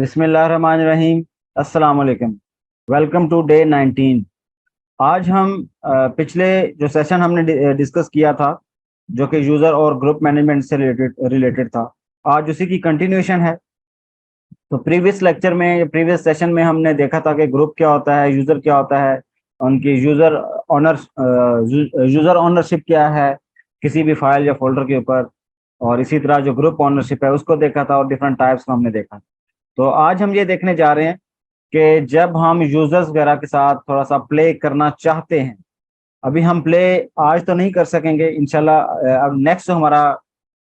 बिस्मिल्लाहिर्रहमानिर्रहीम। अस्सलाम वालेकुम। Welcome to day 19। आज हम पिछले जो सेशन हमने डिस्कस किया था जो कि यूज़र और ग्रुप मैनेजमेंट से रिलेटेड था, आज उसी की कंटिन्यूएशन है। तो प्रीवियस लेक्चर में, प्रीवियस सेशन में हमने देखा था कि ग्रुप क्या होता है, यूज़र क्या होता है, उनकी यूज़र ऑनरशिप क्या है किसी भी फाइल या फोल्डर के ऊपर, और इसी तरह जो ग्रुप ऑनरशिप है उसको देखा था और डिफरेंट टाइप्स को हमने देखा। तो आज हम ये देखने जा रहे हैं कि जब हम यूजर्स वगैरह के साथ थोड़ा सा प्ले करना चाहते हैं, अभी हम प्ले आज तो नहीं कर सकेंगे इंशाल्लाह। अब नेक्स्ट जो हमारा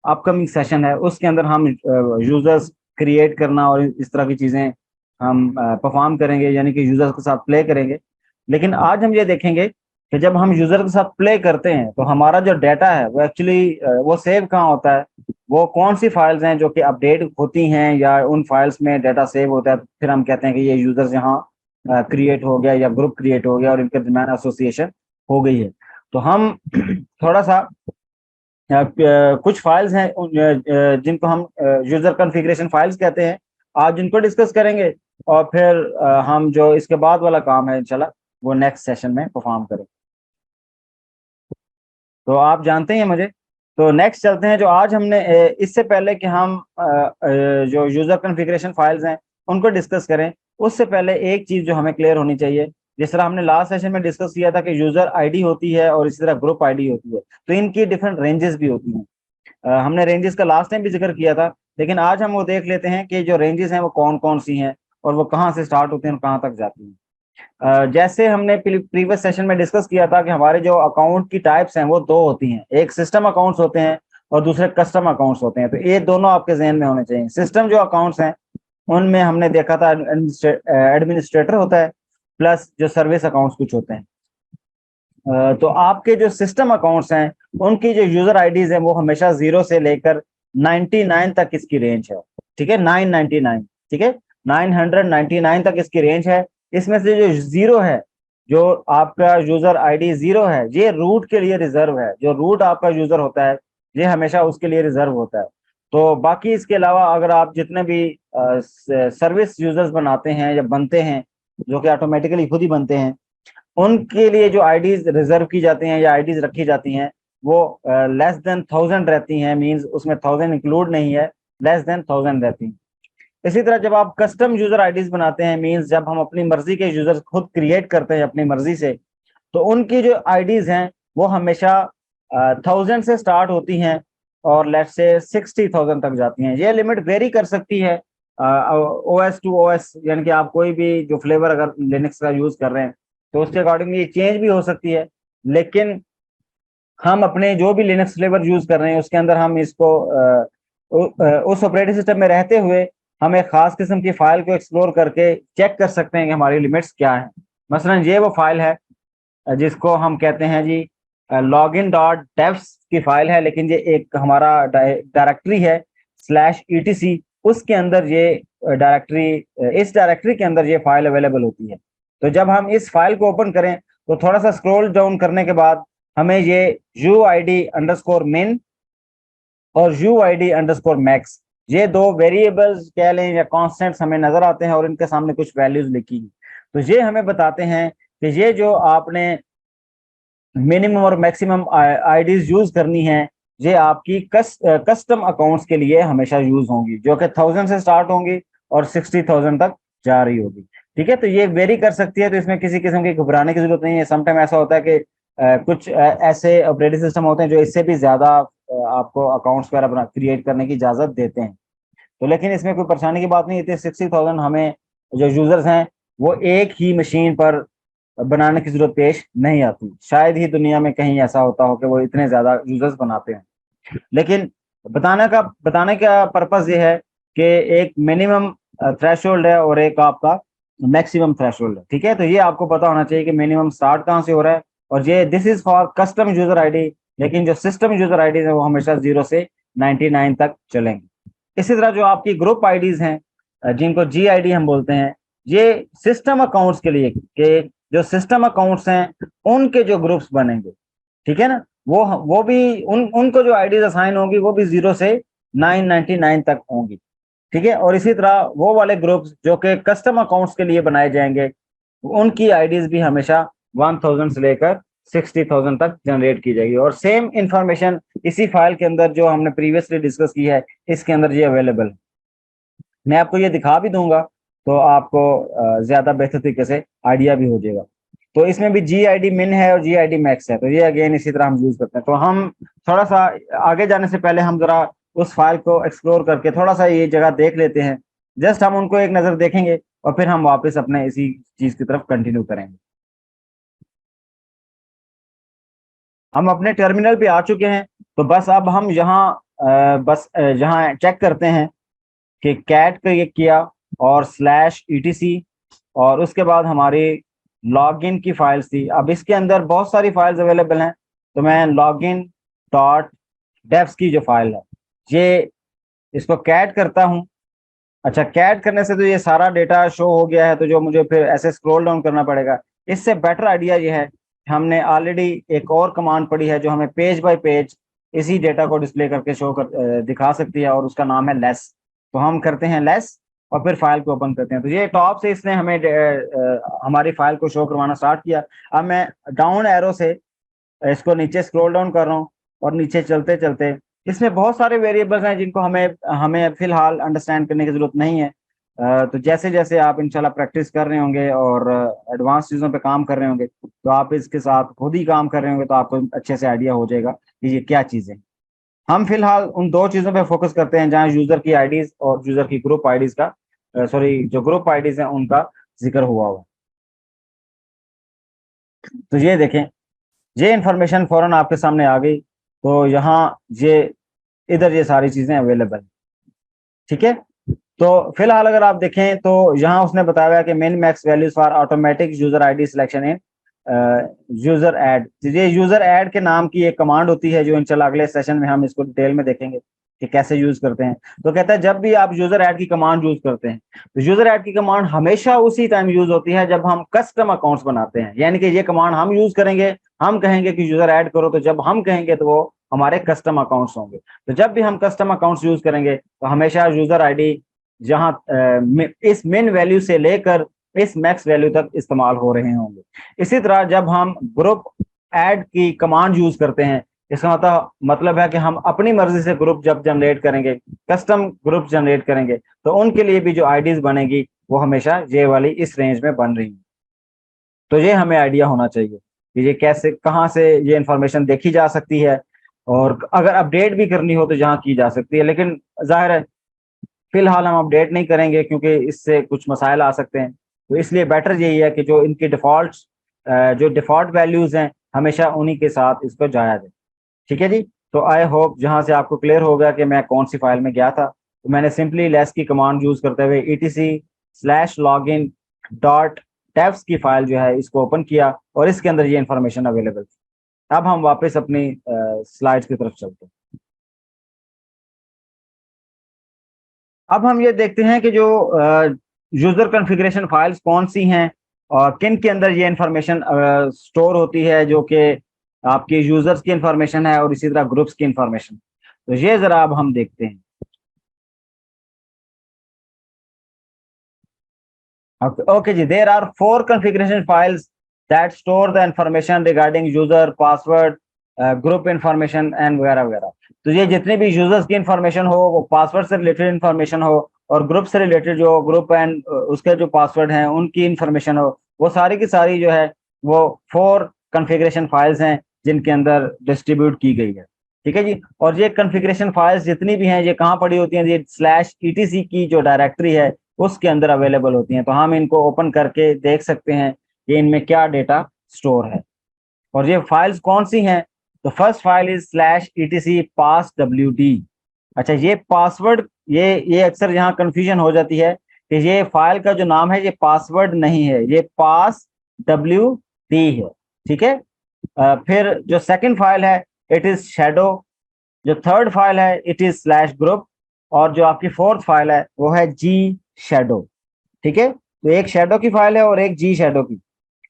अपकमिंग सेशन है उसके अंदर हम यूजर्स क्रिएट करना और इस तरह की चीज़ें हम परफॉर्म करेंगे, यानी कि यूजर्स के साथ प्ले करेंगे। लेकिन आज हम ये देखेंगे कि जब हम यूजर के साथ प्ले करते हैं तो हमारा जो डाटा है वो एक्चुअली वो सेव कहाँ होता है, वो कौन सी फाइल्स हैं जो कि अपडेट होती हैं या उन फाइल्स में डाटा सेव होता है। फिर हम कहते हैं कि ये यूजर्स यहाँ क्रिएट हो गया या ग्रुप क्रिएट हो गया और इनके दरमियान एसोसिएशन हो गई है। तो हम थोड़ा सा कुछ फाइल्स हैं जिनको हम यूजर कॉन्फ़िगरेशन फाइल्स कहते हैं, आज जिनको डिस्कस करेंगे। और फिर हम जो इसके बाद वाला काम है इंशाल्लाह वो नेक्स्ट सेशन में परफॉर्म करें। तो आप जानते हैं मुझे, तो नेक्स्ट चलते हैं। जो आज हमने इससे पहले कि हम जो यूजर कॉन्फ़िगरेशन फाइल्स हैं उनको डिस्कस करें, उससे पहले एक चीज़ जो हमें क्लियर होनी चाहिए, जिस तरह हमने लास्ट सेशन में डिस्कस किया था कि यूजर आईडी होती है और इसी तरह ग्रुप आईडी होती है, तो इनकी डिफरेंट रेंजेस भी होती हैं। हमने रेंजेस का लास्ट टाइम भी जिक्र किया था, लेकिन आज हम वो देख लेते हैं कि जो रेंजेस हैं वो कौन कौन सी हैं और वो कहाँ से स्टार्ट होते हैं और कहाँ तक जाती हैं। जैसे हमने प्रीवियस सेशन में डिस्कस किया था कि हमारे जो अकाउंट की टाइप्स हैं वो दो होती हैं, एक सिस्टम अकाउंट्स होते हैं और दूसरे कस्टम अकाउंट्स होते हैं। तो ये दोनों आपके जहन में होने चाहिए। सिस्टम जो अकाउंट्स हैं उनमें हमने देखा था एडमिनिस्ट्रेटर होता है प्लस जो सर्विस अकाउंट्स कुछ होते हैं। तो आपके जो सिस्टम अकाउंट्स हैं उनकी जो यूजर आईडीज हैं वो हमेशा 0 से लेकर 99 तक इसकी रेंज है। ठीक है, 999, ठीक है, 999 तक इसकी रेंज है। इसमें से जो 0 है, जो आपका यूजर आईडी 0 है, ये रूट के लिए रिजर्व है। जो रूट आपका यूजर होता है ये हमेशा उसके लिए रिजर्व होता है। तो बाकी इसके अलावा अगर आप जितने भी सर्विस यूजर्स बनाते हैं या बनते हैं, जो कि ऑटोमेटिकली खुद ही बनते हैं, उनके लिए जो आईडीज रिजर्व की जाती हैं या आईडीज रखी जाती हैं वो लेस देन 1000 रहती हैं। मींस उसमें 1000 इंक्लूड नहीं है, लेस देन 1000 रहती हैं। इसी तरह जब आप कस्टम यूजर आईडीज बनाते हैं, मींस जब हम अपनी मर्जी के यूजर्स खुद क्रिएट करते हैं अपनी मर्जी से, तो उनकी जो आईडीज हैं वो हमेशा 1000 से स्टार्ट होती हैं और लेट से 60,000 तक जाती हैं। ये लिमिट वेरी कर सकती है ओएस टू ओएस, यानी कि आप कोई भी जो फ्लेवर अगर लिनक्स का यूज कर रहे हैं तो उसके अकॉर्डिंगली ये चेंज भी हो सकती है। लेकिन हम अपने जो भी लिनक्स फ्लेवर यूज कर रहे हैं उसके अंदर हम इसको उस ऑपरेटिंग सिस्टम में रहते हुए हम एक खास किस्म की फाइल को एक्सप्लोर करके चेक कर सकते हैं कि हमारी लिमिट्स क्या है। मसलन ये वो फाइल है जिसको हम कहते हैं जी लॉगिन डॉट डेव्स की फाइल है, लेकिन ये एक हमारा डायरेक्टरी है /etc, उसके अंदर ये डायरेक्टरी, इस डायरेक्टरी के अंदर ये फाइल अवेलेबल होती है। तो जब हम इस फाइल को ओपन करें तो थोड़ा सा स्क्रॉल डाउन करने के बाद हमें ये UID_min और UID_max, ये दो वेरिएबल्स कह लें या कॉन्स्टेंट्स हमें नजर आते हैं और इनके सामने कुछ वैल्यूज लिखी हैं। तो ये हमें बताते हैं कि ये जो आपने मिनिमम और मैक्सिमम आईडीज यूज करनी है ये आपकी कस्टम अकाउंट्स के लिए हमेशा यूज होंगी, जो कि 1000 से स्टार्ट होंगी और 60,000 तक जा रही होगी। ठीक है, तो ये वेरी कर सकती है, तो इसमें किसी किस्म की घबराने की जरूरत नहीं है। समटाइम ऐसा होता है कि कुछ ऐसे ऑपरेटिंग सिस्टम होते हैं जो इससे भी ज्यादा आपको अकाउंट्स वगैरह क्रिएट करने की इजाजत देते हैं। तो लेकिन इसमें कोई परेशानी की बात नहीं है। 60,000 हमें जो यूजर्स हैं वो एक ही मशीन पर बनाने की जरूरत पेश नहीं आती। शायद ही दुनिया में कहीं ऐसा होता हो कि वो इतने ज्यादा यूजर्स बनाते हैं। लेकिन बताने का पर्पस ये है कि एक मिनिमम थ्रेशोल्ड है और एक आपका मैक्सिमम थ्रेशोल्ड है। ठीक है, तो ये आपको पता होना चाहिए कि मिनिमम स्टार्ट कहाँ से हो रहा है, और ये this is for custom user ID. लेकिन जो सिस्टम यूजर आईडी है वो हमेशा 0 से 99 तक चलेंगे। इसी तरह जो आपकी ग्रुप आईडीज हैं जिनको GID हम बोलते हैं, ये सिस्टम अकाउंट्स के लिए कि जो सिस्टम अकाउंट्स हैं उनके जो ग्रुप्स बनेंगे, ठीक है ना, वो भी उनको जो आईडीज असाइन होंगी वो भी 0 से 999 तक होंगी। ठीक है। और इसी तरह वो वाले ग्रुप्स जो कि कस्टम अकाउंट्स के लिए बनाए जाएंगे, उनकी आईडीज भी हमेशा 1000 से लेकर 60,000 तक जनरेट की जाएगी। और सेम इंफॉर्मेशन इसी फाइल के अंदर जो हमने प्रीवियसली डिस्कस की है, इसके अंदर ये अवेलेबल है। मैं आपको ये दिखा भी दूंगा तो आपको ज्यादा बेहतर तरीके से आइडिया भी हो जाएगा। तो इसमें भी जी आई डी मिन है और जी आई डी मैक्स है, तो ये अगेन इसी तरह हम यूज करते हैं। तो हम थोड़ा सा आगे जाने से पहले हम जरा उस फाइल को एक्सप्लोर करके थोड़ा सा ये जगह देख लेते हैं। जस्ट हम उनको एक नजर देखेंगे और फिर हम वापस अपने इसी चीज की तरफ कंटिन्यू करेंगे। हम अपने टर्मिनल पे आ चुके हैं, तो बस अब हम यहाँ यहाँ चेक करते हैं कि कैट का ये किया और स्लैश ईटीसी, और उसके बाद हमारी लॉगिन की फाइल्स थी। अब इसके अंदर बहुत सारी फाइल्स अवेलेबल हैं, तो मैं लॉगिन डॉट डेव्स की जो फाइल है, ये इसको कैट करता हूँ। अच्छा, कैट करने से तो ये सारा डेटा शो हो गया है, तो जो मुझे फिर ऐसे स्क्रॉल डाउन करना पड़ेगा। इससे बेटर आइडिया ये है, हमने ऑलरेडी एक और कमांड पढ़ी है जो हमें पेज बाय पेज इसी डेटा को डिस्प्ले करके शो कर दिखा सकती है, और उसका नाम है लेस। तो हम करते हैं लेस और फिर फाइल को ओपन करते हैं। तो ये टॉप से इसने हमें हमारी फाइल को शो करवाना स्टार्ट किया। अब मैं डाउन एरो से इसको नीचे स्क्रॉल डाउन कर रहा हूँ, और नीचे चलते चलते इसमें बहुत सारे वेरिएबल्स हैं जिनको हमें हमें फिलहाल अंडरस्टैंड करने की जरूरत नहीं है। तो जैसे जैसे आप इंशाल्लाह प्रैक्टिस कर रहे होंगे और एडवांस चीज़ों पे काम कर रहे होंगे, तो आप इसके साथ खुद ही काम कर रहे होंगे, तो आपको अच्छे से आइडिया हो जाएगा कि ये क्या चीज़ें। हम फिलहाल उन दो चीज़ों पे फोकस करते हैं जहाँ यूज़र की आईडीज और यूज़र की ग्रुप आईडीज का, सॉरी, जो ग्रुप आईडीज हैं उनका जिक्र हुआ। तो ये देखें, ये इंफॉर्मेशन फौरन आपके सामने आ गई। तो यहाँ ये इधर ये सारी चीज़ें अवेलेबल हैं, ठीक है। तो फिलहाल अगर आप देखें तो यहाँ उसने बताया हुआ है कि min max values for automatic user ID selection in user add. ये यूजर ऐड के नाम की एक कमांड होती है, जो इंशाल्लाह अगले सेशन में हम इसको डिटेल में देखेंगे कि कैसे यूज करते हैं। तो कहता है जब भी आप यूजर ऐड की कमांड यूज करते हैं, तो यूजर ऐड की कमांड हमेशा उसी टाइम यूज होती है जब हम कस्टम अकाउंट्स बनाते हैं। यानी कि ये कमांड हम यूज करेंगे, हम कहेंगे कि यूजर ऐड करो, तो जब हम कहेंगे तो वो हमारे कस्टम अकाउंट्स होंगे। तो जब भी हम कस्टम अकाउंट्स यूज करेंगे, तो हमेशा यूजर आईडी जहां इस मिन वैल्यू से लेकर इस मैक्स वैल्यू तक इस्तेमाल हो रहे होंगे। इसी तरह जब हम ग्रुप ऐड की कमांड यूज करते हैं, इसका मतलब है कि हम अपनी मर्जी से ग्रुप जब जनरेट करेंगे, कस्टम ग्रुप जनरेट करेंगे, तो उनके लिए भी जो आईडीज बनेगी वो हमेशा ये वाली इस रेंज में बन रही है। तो ये हमें आइडिया होना चाहिए कि ये कैसे, कहाँ से ये इंफॉर्मेशन देखी जा सकती है, और अगर अपडेट भी करनी हो तो जहाँ की जा सकती है। लेकिन जाहिर है फिलहाल हम अपडेट नहीं करेंगे क्योंकि इससे कुछ मसाइल आ सकते हैं। तो इसलिए बेटर यही है कि जो इनकी डिफॉल्ट वैल्यूज हैं, हमेशा उन्हीं के साथ इसको जाया जाए। ठीक है जी। तो आई होप जहां से आपको क्लियर हो गया कि मैं कौन सी फाइल में गया था। तो मैंने सिंपली लेस की कमांड यूज करते हुए etc/login डॉट टेप्स की फाइल जो है इसको ओपन किया, और इसके अंदर ये इंफॉर्मेशन अवेलेबल थी। अब हम वापस अपनी स्लाइड्स की तरफ चलते हैं। अब हम ये देखते हैं कि जो यूजर कॉन्फ़िगरेशन फाइल्स कौन सी हैं और किन के अंदर ये इंफॉर्मेशन स्टोर होती है, जो कि आपके यूजर्स की इंफॉर्मेशन है और इसी तरह ग्रुप्स की इंफॉर्मेशन। तो ये जरा अब हम देखते हैं। ओके जी, there are 4 configuration files that store the information regarding user, password, group information and वगैरह वगैरह। तो ये जितनी भी यूजर्स की इंफॉर्मेशन हो, वो पासवर्ड से रिलेटेड इंफॉर्मेशन हो, और ग्रुप से रिलेटेड जो ग्रुप एंड उसके जो पासवर्ड हैं उनकी इंफॉर्मेशन हो, वो सारी की सारी जो है वो 4 कॉन्फ़िगरेशन फाइल्स हैं जिनके अंदर डिस्ट्रीब्यूट की गई है। ठीक है जी। और ये कॉन्फ़िगरेशन फाइल्स जितनी भी हैं, ये कहाँ पड़ी होती हैं? ये स्लैश ईटीसी की जो डायरेक्टरी है उसके अंदर अवेलेबल होती हैं। तो हम इनको ओपन करके देख सकते हैं कि इनमें क्या डेटा स्टोर है। और ये फाइल्स कौन सी हैं? तो first file is slash etc pass WD। अच्छा, ये पासवर्ड, ये अक्सर यहाँ कंफ्यूजन हो जाती है कि ये फाइल का जो नाम है ये पासवर्ड नहीं है, ये पास WD है। ठीक है। फिर जो सेकंड फाइल है इट इज शैडो। जो थर्ड फाइल है इट इज स्लैश ग्रुप। और जो आपकी फोर्थ फाइल है वो है जी शैडो। ठीक है। तो एक शैडो की फाइल है और एक जी शैडो की।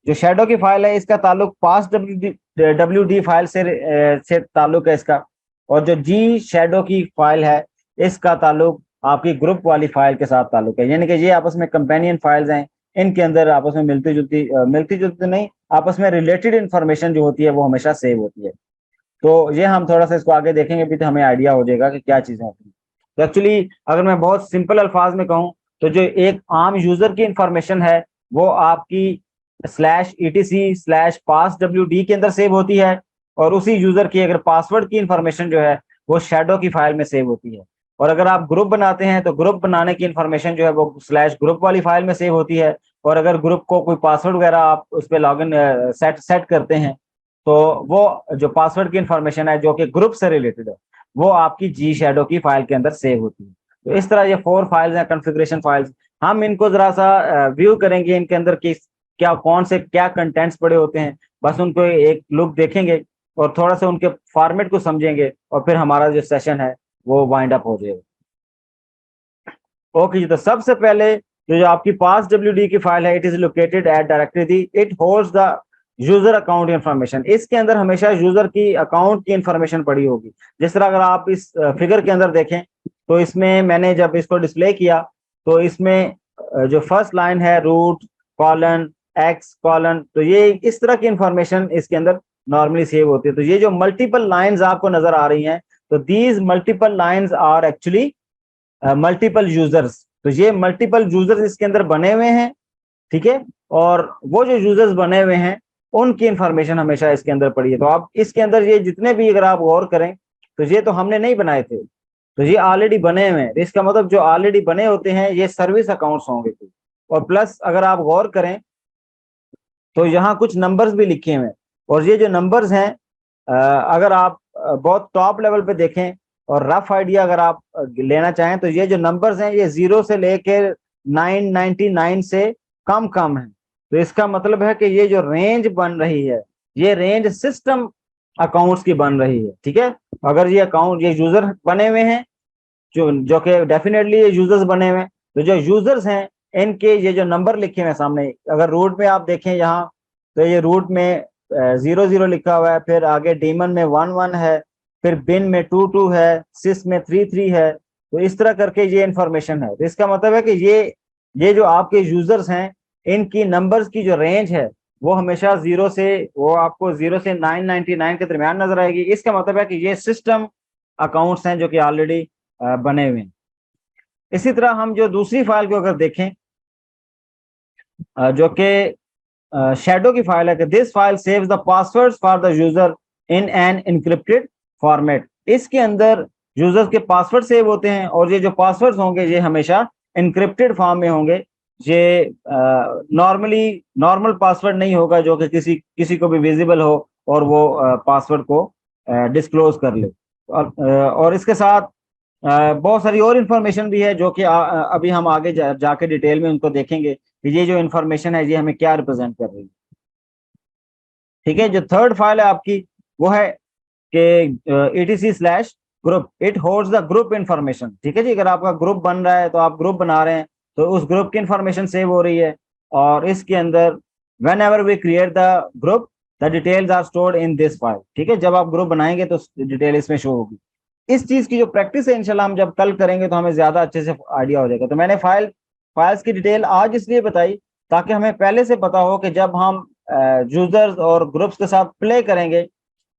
जो शैडो की फाइल है इसका ताल्लुक पास WD फाइल से ताल्लुक है इसका। और जो जी शैडो की फाइल है इसका ताल्लुक आपकी ग्रुप वाली फाइल के साथ ताल्लुक है, यानी कि ये आपस में कंपेनियन फाइल्स हैं, इनके अंदर आपस में मिलती जुलती नहीं, आपस में रिलेटेड इंफॉर्मेशन जो होती है वो हमेशा सेव होती है। तो ये हम थोड़ा सा इसको आगे देखेंगे भी तो हमें आइडिया हो जाएगा कि क्या चीजें होती हैं। तो एक्चुअली अगर मैं बहुत सिंपल अल्फाज में कहूँ तो जो एक आम यूजर की इंफॉर्मेशन है वो आपकी /etc/passwd के अंदर सेव होती है, और उसी यूजर की अगर पासवर्ड की इंफॉर्मेशन जो है वो शैडो की फाइल में सेव होती है। और अगर आप ग्रुप बनाते हैं तो ग्रुप बनाने की इंफॉर्मेशन जो है वो /ग्रुप वाली फाइल में सेव होती है। और अगर ग्रुप को कोई पासवर्ड वगैरह आप उस पर लॉग इन सेट करते हैं तो वो जो पासवर्ड की इंफॉर्मेशन है जो कि ग्रुप से रिलेटेड है वो आपकी जी शैडो की फाइल के अंदर सेव होती है। तो इस तरह ये 4 फाइल्स हैं कॉन्फ़िगरेशन फाइल्स। हम इनको जरा सा व्यू करेंगे, इनके अंदर किस क्या कौन से क्या कंटेंट्स पड़े होते हैं, बस उनको एक लुक देखेंगे और थोड़ा सा उनके फॉर्मेट को समझेंगे और फिर हमारा जो सेशन है वो वाइंड अप हो जाएगा। ओके जी, तो सबसे पहले जो आपकी पास डब्ल्यू की फाइल है, it is located at directory the it holds the user account information. इसके अंदर हमेशा यूजर की अकाउंट की इंफॉर्मेशन पड़ी होगी। जिस तरह अगर आप इस फिगर के अंदर देखें तो इसमें मैंने जब इसको डिस्प्ले किया तो इसमें जो फर्स्ट लाइन है रूट कॉलन एक्स कॉलन, तो ये इस तरह की इंफॉर्मेशन इसके अंदर नॉर्मली सेव होती है। तो ये जो मल्टीपल लाइंस आपको नजर आ रही हैं, तो these multiple lines are actually multiple users. तो ये मल्टीपल यूजर्स इसके अंदर बने हुए हैं, ठीक है। और वो जो यूजर्स बने हुए हैं उनकी इंफॉर्मेशन हमेशा इसके अंदर पड़ी है। तो आप इसके अंदर ये जितने भी अगर आप गौर करें तो ये तो हमने नहीं बनाए थे, तो ये ऑलरेडी बने हुए हैं। इसका मतलब जो ऑलरेडी बने होते हैं ये सर्विस अकाउंट्स होंगे। और प्लस अगर आप गौर करें तो यहाँ कुछ नंबर्स भी लिखे हुए हैं, और ये जो नंबर्स हैं अगर आप बहुत टॉप लेवल पे देखें और रफ आइडिया अगर आप लेना चाहें तो ये जो नंबर्स हैं ये 0 से लेके 999 से कम कम है। तो इसका मतलब है कि ये जो रेंज बन रही है ये रेंज सिस्टम अकाउंट्स की बन रही है, ठीक है। अगर ये अकाउंट ये यूजर बने हुए हैं जो कि डेफिनेटली ये यूजर्स बने हुए हैं, तो जो यूजर्स हैं इनके ये जो नंबर लिखे हुए हैं सामने, अगर रूट में आप देखें यहाँ तो ये रूट में 00 लिखा हुआ है, फिर आगे डीमन में 11 है, फिर बिन में 22 है, सिस में 33 है। तो इस तरह करके ये इंफॉर्मेशन है। तो इसका मतलब है कि ये जो आपके यूजर्स हैं इनकी नंबर्स की जो रेंज है वो हमेशा 0 से वो आपको 0 से 999 के दरमियान नजर आएगी। इसका मतलब है कि ये सिस्टम अकाउंट्स हैं जो कि ऑलरेडी बने हुए हैं। इसी तरह हम जो दूसरी फाइल को अगर देखें जो कि शैडो की फाइल है कि this file saves the passwords for the user in an encrypted format. इसके अंदर यूजर्स के पासवर्ड सेव होते हैं और ये जो पासवर्ड्स होंगे ये हमेशा इनक्रिप्टेड फॉर्म में होंगे। ये नॉर्मल पासवर्ड नहीं होगा जो कि किसी को भी विजिबल हो और वो पासवर्ड को डिस्क्लोज कर ले। और इसके साथ बहुत सारी और इन्फॉर्मेशन भी है जो कि अभी हम आगे जाके डिटेल में उनको देखेंगे कि ये जो इन्फॉर्मेशन है ये हमें क्या रिप्रेजेंट कर रही है, ठीक है। जो थर्ड फाइल है आपकी वो है कि etc/ग्रुप it holds the group information, ठीक है जी। अगर आपका ग्रुप बन रहा है तो आप ग्रुप बना रहे हैं तो उस ग्रुप की इन्फॉर्मेशन सेव हो रही है, और इसके अंदर whenever we create the group the details are stored in this file, ठीक है। जब आप ग्रुप बनाएंगे तो डिटेल इसमें शो होगी। इस चीज की जो प्रैक्टिस है इंशाल्लाह हम जब कल करेंगे तो हमें ज्यादा अच्छे से आइडिया हो जाएगा। तो मैंने फाइल्स की डिटेल आज इसलिए बताई ताकि हमें पहले से पता हो कि जब हम यूजर्स और ग्रुप्स के साथ प्ले करेंगे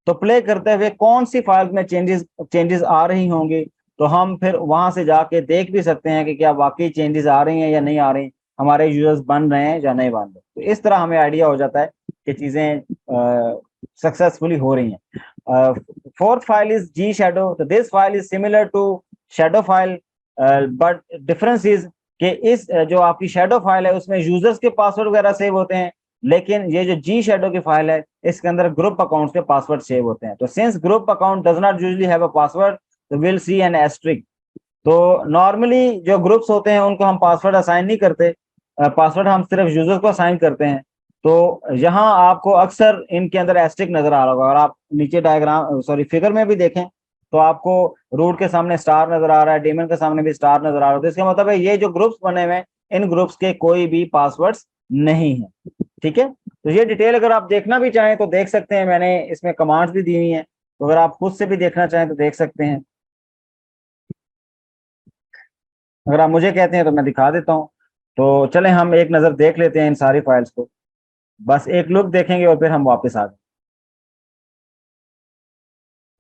तो प्ले करते हुए कौन सी फाइल्स में चेंजेस आ रही होंगी, तो हम फिर वहां से जाके देख भी सकते हैं कि क्या वाकई चेंजेस आ रही हैं या नहीं आ रही, हमारे यूजर्स बन रहे हैं या नहीं बन रहे। तो इस तरह हमें आइडिया हो जाता है कि चीजें सक्सेसफुली हो रही हैं। Fourth file is g shadow. तो this file is similar to shadow file but difference is कि इस जो आपकी शैडो फाइल है उसमें यूजर्स के पासवर्ड वगैरह सेव होते हैं, लेकिन ये जो जी शैडो की फाइल है इसके अंदर ग्रुप अकाउंट्स के पासवर्ड सेव होते हैं। तो since group account does not usually have a password तो विल सी एन एस्ट्रिक। तो नॉर्मली जो ग्रुप्स होते हैं उनको हम पासवर्ड असाइन नहीं करते, पासवर्ड हम सिर्फ यूजर्स को असाइन करते हैं। तो यहाँ आपको अक्सर इनके अंदर एस्ट्रिक नजर आ रहा होगा, और आप नीचे फिगर में भी देखें तो आपको रूट के सामने स्टार नजर आ रहा है, डेमन के सामने भी स्टार नजर आ रहा है। तो इसका मतलब है ये जो ग्रुप्स बने हुए हैं इन ग्रुप्स के कोई भी पासवर्ड्स नहीं है, ठीक है। तो ये डिटेल अगर आप देखना भी चाहें तो देख सकते हैं, मैंने इसमें कमांड्स भी दी हुई हैं, तो अगर आप खुद से भी देखना चाहें तो देख सकते हैं। अगर आप मुझे कहते हैं तो मैं दिखा देता हूँ। तो चलें हम एक नज़र देख लेते हैं इन सारी फाइल्स को, बस एक लुक देखेंगे और फिर हम वापस आ जाएंगे।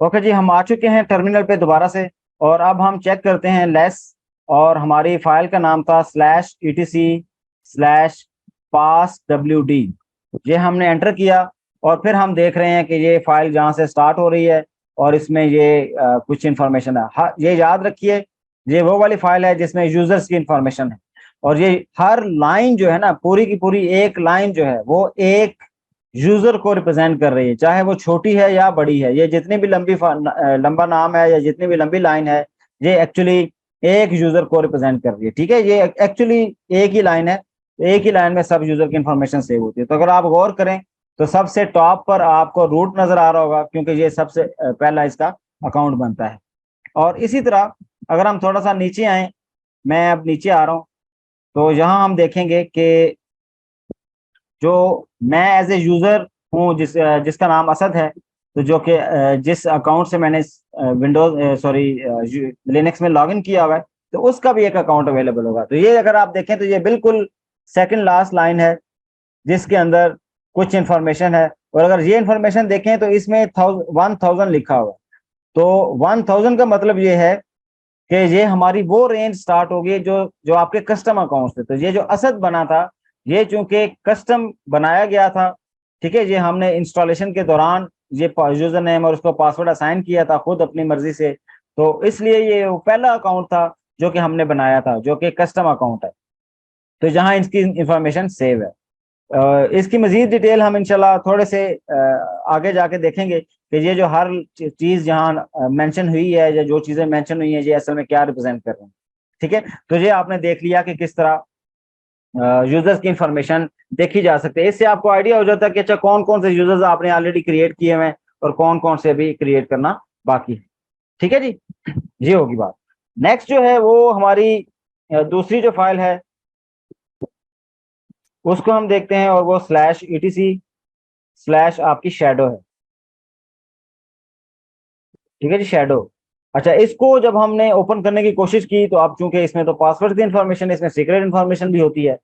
ओके जी, हम आ चुके हैं टर्मिनल पे दोबारा से, और अब हम चेक करते हैं लेस, और हमारी फाइल का नाम था /etc/pass.wd। ये हमने एंटर किया और फिर हम देख रहे हैं कि ये फाइल जहाँ से स्टार्ट हो रही है और इसमें ये कुछ इंफॉर्मेशन है। ये याद रखिए, ये वो वाली फाइल है जिसमें यूजर्स की इंफॉर्मेशन है, और ये हर लाइन जो है ना, पूरी की पूरी एक लाइन जो है वो एक यूजर को रिप्रेजेंट कर रही है, चाहे वो छोटी है या बड़ी है। ये जितनी भी लंबा नाम है या जितनी भी लंबी लाइन है, ये एक्चुअली एक यूजर को रिप्रेजेंट कर रही है। ठीक है, ये एक्चुअली एक ही लाइन है, एक ही लाइन में सब यूजर की इंफॉर्मेशन सेव होती है। तो अगर आप गौर करें तो सबसे टॉप पर आपको रूट नजर आ रहा होगा, क्योंकि ये सबसे पहला इसका अकाउंट बनता है। और इसी तरह अगर हम थोड़ा सा नीचे आए, मैं अब नीचे आ रहा हूँ, तो यहाँ हम देखेंगे कि जो मैं एज ए यूजर हूँ, जिसका नाम असद है, तो जो कि जिस अकाउंट से मैंने विंडोज सॉरी लिनक्स में लॉगिन किया हुआ है, तो उसका भी एक अकाउंट अवेलेबल होगा। तो ये अगर आप देखें तो ये बिल्कुल सेकंड लास्ट लाइन है जिसके अंदर कुछ इंफॉर्मेशन है। और अगर ये इंफॉर्मेशन देखें तो इसमें 1000 लिखा हुआ है। तो 1000 का मतलब ये है कि ये हमारी वो रेंज स्टार्ट होगी जो जो आपके कस्टम अकाउंट थे। तो ये जो असद बना था, ये चूंकि कस्टम बनाया गया था, ठीक है, ये हमने इंस्टॉलेशन के दौरान ये यूजर नेम और उसको पासवर्ड असाइन किया था खुद अपनी मर्जी से, तो इसलिए ये वो पहला अकाउंट था जो कि हमने बनाया था, जो कि कस्टम अकाउंट है। तो जहाँ इसकी इंफॉर्मेशन सेव है। इसकी मजीद डिटेल हम इंशाल्लाह थोड़े से आगे जाके देखेंगे कि ये जो हर चीज यहाँ मेंशन हुई है या जो चीजें मेंशन हुई है ये असल में क्या रिप्रेजेंट कर रहे हैं। ठीक है, तो ये आपने देख लिया कि किस तरह यूजर्स की इंफॉर्मेशन देखी जा सकती है। इससे आपको आइडिया हो जाता है कि अच्छा कौन कौन से यूजर्स आपने ऑलरेडी क्रिएट किए हुए हैं और कौन कौन से अभी क्रिएट करना बाकी है। ठीक है जी, ये होगी बात। नेक्स्ट जो है वो हमारी दूसरी जो फाइल है उसको हम देखते हैं, और वो /etc/ आपकी शैडो है। ठीक है जी, शैडो। अच्छा, इसको जब हमने ओपन करने की कोशिश की तो अब चूंकि इसमें तो पासवर्ड की इंफॉर्मेशन है, इसमें सीक्रेट इन्फॉर्मेशन भी होती है,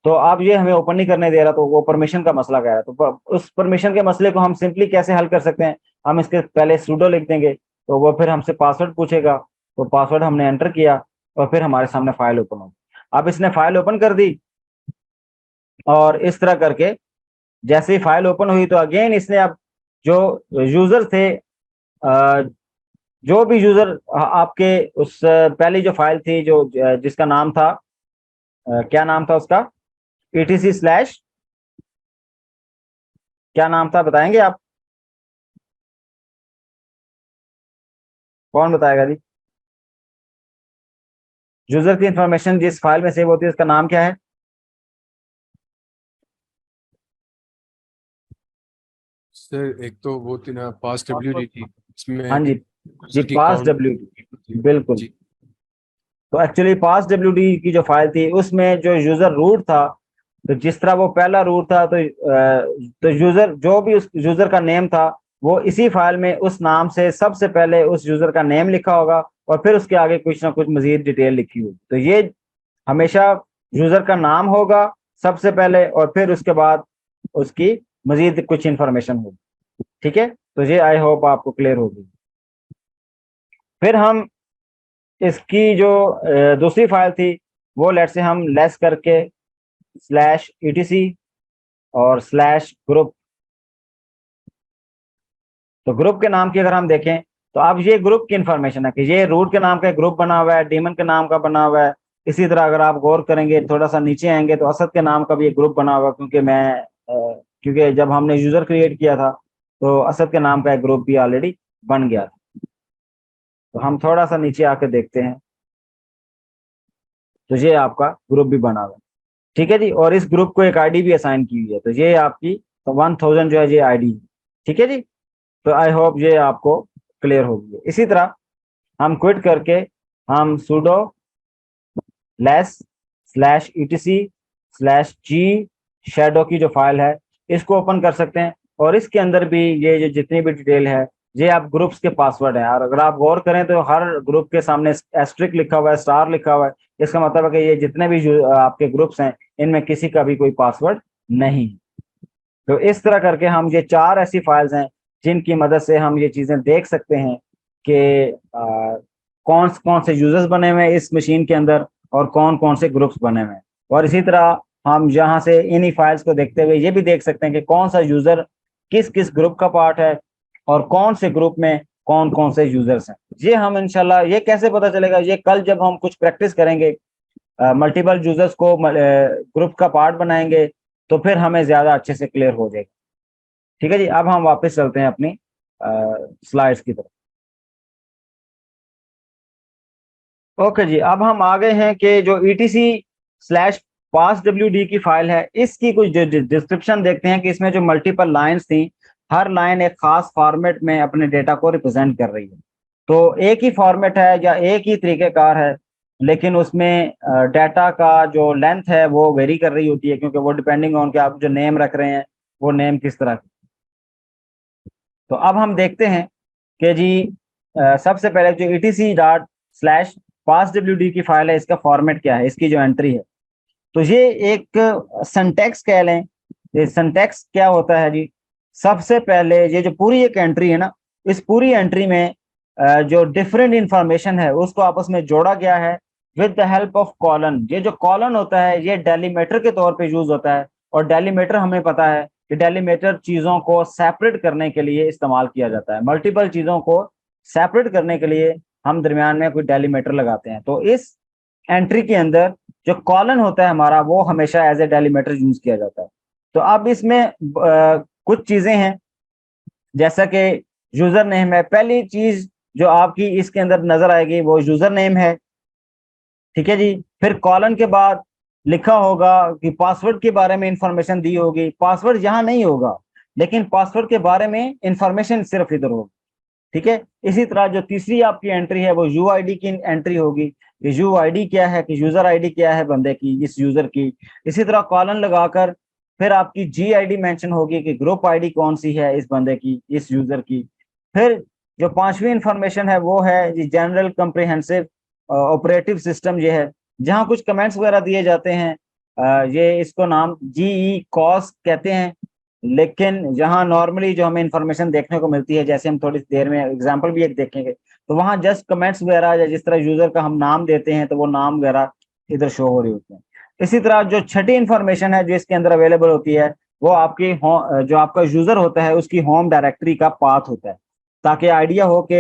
तो अब ये हमें ओपन नहीं करने दे रहा, तो वो परमिशन का मसला कह रहा है। तो उस परमिशन के मसले को हम सिंपली कैसे हल कर सकते हैं, हम इसके पहले सूडो लिख देंगे, तो वो फिर हमसे पासवर्ड पूछेगा, तो पासवर्ड हमने एंटर किया और फिर हमारे सामने फाइल ओपन होगी। अब इसने फाइल ओपन कर दी, और इस तरह करके जैसे ही फाइल ओपन हुई तो अगेन इसने अब जो यूजर थे, जो भी यूजर आपके उस पहली जो फाइल थी जो जिसका नाम था, क्या नाम था उसका, etc/ क्या नाम था बताएंगे आप, कौन बताएगा जी? यूजर की इंफॉर्मेशन जिस फाइल में सेव होती है उसका नाम क्या है? सर एक तो वो थी ना पास WD थी, इसमें हाँ जी, जी यूजर की पास काउंट डब्ल्यू, थी। बिल्कुल। जी तो एक्चुअली पास डब्ल्यू की जो फाइल थी उसमें जो यूजर रूट था, तो जिस तरह वो पहला रूट था, तो यूजर जो भी उस यूजर का नेम था वो इसी फाइल में उस नाम से सबसे पहले उस यूजर का नेम लिखा होगा और फिर उसके आगे कुछ ना कुछ मजीद डिटेल लिखी होगी। तो ये हमेशा यूजर का नाम होगा सबसे पहले और फिर उसके बाद उसकी मजीद कुछ इंफॉर्मेशन होगी। ठीक है, तो ये आई होप आपको क्लियर होगी। फिर हम इसकी जो दूसरी फाइल थी वो लेट से हम लेस करके /etc और /ग्रुप, तो ग्रुप के नाम की अगर हम देखें तो अब ये ग्रुप की इंफॉर्मेशन है कि ये रूट के नाम का ग्रुप बना हुआ है, डेमन के नाम का बना हुआ है। इसी तरह अगर आप गौर करेंगे थोड़ा सा नीचे आएंगे तो असद के नाम का भी एक ग्रुप बना हुआ है, क्योंकि जब हमने यूजर क्रिएट किया था तो असद के नाम का एक ग्रुप भी ऑलरेडी बन गया था। तो हम थोड़ा सा नीचे आके देखते हैं तो ये आपका ग्रुप भी बना हुआ है। ठीक है जी, और इस ग्रुप को एक आईडी भी असाइन की हुई है, तो ये आपकी 1000 जो है ये आईडी है। ठीक है जी, तो आई होप ये आपको क्लियर होगी। इसी तरह हम क्विट करके हम sudo /etc/g शैडो की जो फाइल है इसको ओपन कर सकते हैं, और इसके अंदर भी ये जो जितनी भी डिटेल है ये आप ग्रुप्स के पासवर्ड हैं। और अगर आप गौर करें तो हर ग्रुप के सामने एस्ट्रिक लिखा हुआ है, स्टार लिखा हुआ है। इसका मतलब है कि ये जितने भी आपके ग्रुप्स हैं इनमें किसी का भी कोई पासवर्ड नहीं। तो इस तरह करके हम ये 4 ऐसी फाइल्स हैं जिनकी मदद से हम ये चीजें देख सकते हैं कि कौन कौन से यूजर्स बने हुए हैं इस मशीन के अंदर और कौन कौन से ग्रुप्स बने हुए हैं। और इसी तरह हम यहाँ से इन्हीं फाइल्स को देखते हुए ये भी देख सकते हैं कि कौन सा यूजर किस किस ग्रुप का पार्ट है और कौन से ग्रुप में कौन कौन से यूजर्स हैं। ये हम इंशाल्लाह, ये कैसे पता चलेगा, ये कल जब हम कुछ प्रैक्टिस करेंगे, मल्टीपल यूजर्स को ग्रुप का पार्ट बनाएंगे, तो फिर हमें ज्यादा अच्छे से क्लियर हो जाएगा। ठीक है जी, अब हम वापस चलते हैं अपनी स्लाइड्स की तरफ। ओके जी, अब हम आ गए हैं कि जो etc/passwd की फाइल है, इसकी कुछ डिस्क्रिप्शन देखते हैं कि इसमें जो मल्टीपल लाइंस थी, हर लाइन एक खास फॉर्मेट में अपने डेटा को रिप्रेजेंट कर रही है। तो एक ही फॉर्मेट है या एक ही तरीकेकार है, लेकिन उसमें डाटा का जो लेंथ है वो वेरी कर रही होती है, क्योंकि वो डिपेंडिंग ऑन कि आप जो नेम रख रहे हैं वो नेम किस तरह की। तो अब हम देखते हैं कि जी सबसे पहले जो etc.passwd की फाइल है, इसका फॉर्मेट क्या है, इसकी जो एंट्री है। तो ये एक सिंटैक्स कह लें। ये सिंटैक्स क्या होता है जी, सबसे पहले ये जो पूरी एक एंट्री है ना, इस पूरी एंट्री में जो डिफरेंट इंफॉर्मेशन है उसको आपस में जोड़ा गया है with the help of colon. ये जो कॉलन होता है ये डेलीमीटर के तौर पे यूज होता है, और डेलीमीटर हमें पता है कि डेलीमीटर चीजों को सेपरेट करने के लिए इस्तेमाल किया जाता है। मल्टीपल चीजों को सेपरेट करने के लिए हम दरमियान में कोई डेलीमीटर लगाते हैं। तो इस एंट्री के अंदर जो कॉलन होता है हमारा, वो हमेशा एज ए डेलीमीटर यूज किया जाता है। तो अब इसमें कुछ चीजें हैं, जैसा कि यूजर नेम है। पहली चीज जो आपकी इसके अंदर नजर आएगी वो यूजर नेम है, ठीक है जी। फिर कॉलन के बाद लिखा होगा कि पासवर्ड के बारे में इंफॉर्मेशन दी होगी। पासवर्ड यहाँ नहीं होगा, लेकिन पासवर्ड के बारे में इंफॉर्मेशन सिर्फ इधर होगी, ठीक है। इसी तरह जो तीसरी आपकी एंट्री है वो यूआईडी की एंट्री होगी कि यूआईडी क्या है, कि यूजर आईडी क्या है बंदे की, इस यूजर की। इसी तरह कॉलन लगाकर फिर आपकी जी आईडी मेंशन होगी कि ग्रुप आईडी कौन सी है इस बंदे की, इस यूजर की। फिर जो पांचवी इंफॉर्मेशन है वो है जी जनरल कम्प्रिहेंसिव ऑपरेटिव सिस्टम, ये है जहाँ कुछ कमेंट्स वगैरह दिए जाते हैं। ये इसको नाम जीई कॉस कहते हैं, लेकिन जहाँ नॉर्मली जो हमें इंफॉर्मेशन देखने को मिलती है, जैसे हम थोड़ी देर में एग्जांपल भी एक देखेंगे, तो वहाँ जस्ट कमेंट्स वगैरह या जिस तरह यूजर का हम नाम देते हैं तो वो नाम वगैरह इधर शो हो रही होती है। इसी तरह जो छठी इंफॉर्मेशन है जो इसके अंदर अवेलेबल होती है वो आपकी जो आपका यूजर होता है उसकी होम डायरेक्टरी का पाथ होता है, ताकि आइडिया हो कि